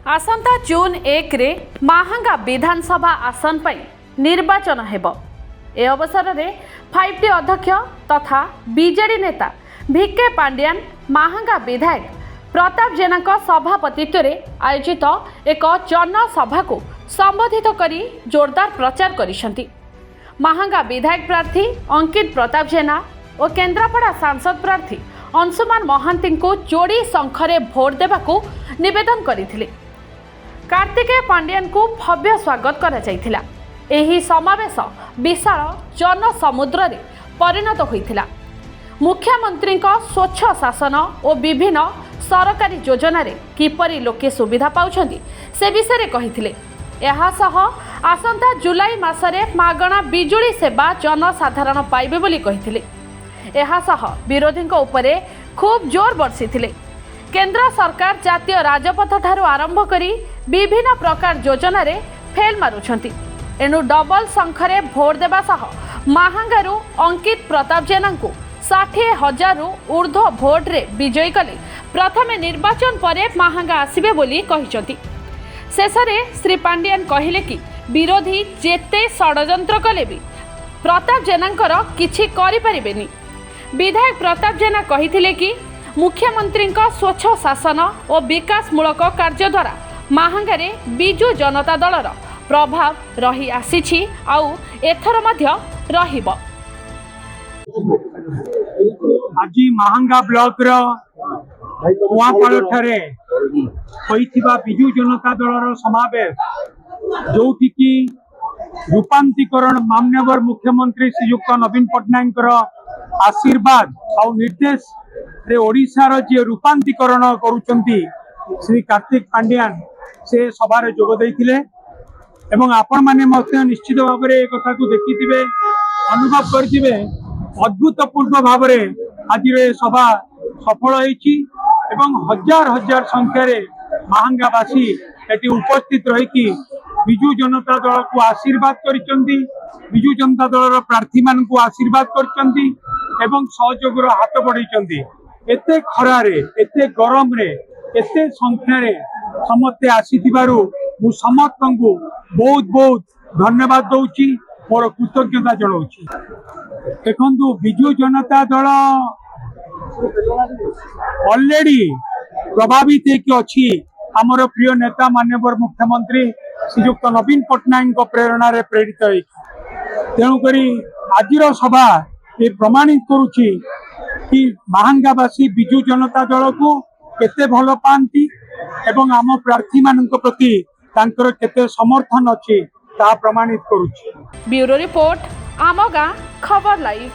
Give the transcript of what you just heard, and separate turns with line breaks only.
आसंता जून 1 रे महांगा विधानसभा आसन पर निर्वाचन हेब। ए अवसर में 5T अध्यक्ष तथा बीजेडी नेता भिके पांड्यान महांगा विधायक प्रताप जेना सभापतित्व में आयोजित एक जनसभा को संबोधित करी जोरदार प्रचार करिसेंती। महांगा विधायक प्रार्थी अंकित प्रताप जेना और केन्द्रापड़ा सांसद प्रार्थी अंशुमान महांती को जोड़ी शंखरे भोट देवाकू निवेदन करथिले। कार्तिकेय पांड्यान को भव्य स्वागत करा जायथिला। एही समावेश विशाल जनसमुद्र रे परिणत होइथिला। मुख्यमंत्री स्वच्छ शासन और विभिन्न सरकारी योजना रे किपरि लोके सुविधा पाउछंती से विषय रे कहिथिले। एहासह आसंता जुलाई मासरे मागणा बिजुली सेवा जनसाधारण पाइबे बोली कहिथिले। एहासह विरोधी उपरे खूब जोर बर्षिथिले। केंद्र सरकार जातीय राजपथ ठारू आरंभ करी विभिन्न प्रकार योजना रे फेल मारुछंती। एनु डबल शंखरे भोट देवा सह महांगारू अंकित प्रताप जेना को 60,000 ऊर्ध्व भोट रे विजयी कले प्रथमे निर्वाचन परे महांगा आसीबे बोली कहिसंती। शेषरे श्री पांड्यान कहिले कि विरोधी जेते षडयंत्र कले भी प्रताप जेनांकर किछि करि परिबेनी। विधायक प्रताप जेना कहिथिले कि मुख्यमंत्री स्वच्छ शासन और विकासमूलक कार्य द्वारा महांगारे बिजु जनता दलर प्रभाव रही आसीछि आउ एथर मध्य रहिबो।
आज महांगा ब्लॉक रो कुआपाड़ ठारे होइथिबा बिजु जनता दलर समावेश जोथि कि रूपांतरीकरण माननीय मुख्यमंत्री श्रीयुक्त नवीन पट्टनायक आशीर्वाद और निर्देश रे ओडिशा रो जे रूपांतरीकरण करूचंती श्री कार्तिक पांड्यान से सभा रे जोग दैथिले एवं आपण माने मते निश्चित भाव रे कथा को देखिथिबे अनुभव करथिबे अद्भुतपूर्ण भाव रे आज रे सभा सफल होईची एवं हजार हजार संख्या रे महांगावासी एटी उपस्थित रही कि बिजु जनता दल को आशीर्वाद करिसंती। बिजु जनता दल प्रार्थी मान को आशीर्वाद करिसंती एवं सहयोग हाथ बढ़ाई। एते खरारे एते गरम रे एते संख्या रे समस्ते आसीथिबारु मु समस्तंकु बहुत बहुत धन्यवाद दउची मोर कृतज्ञता जणाउची। देखंतु बिजु जनता दल ऑलरेडी प्रभावित एक अच्छी आमर प्रिय नेता माननीय मुख्यमंत्री श्रीयुक्त नवीन पट्टनायक प्रेरणा रे प्रेरित है। तेणुक आज सभा ये प्रमाणित करुच्ची कि महांगावासी बिजु जनता दल को केते भल पाती एवं आम प्रार्थी मान प्रति तांकर केते समर्थन अच्छी ता प्रमाणित करुच्ची।
ब्यूरो रिपोर्ट आम गाँ खबर लाइव।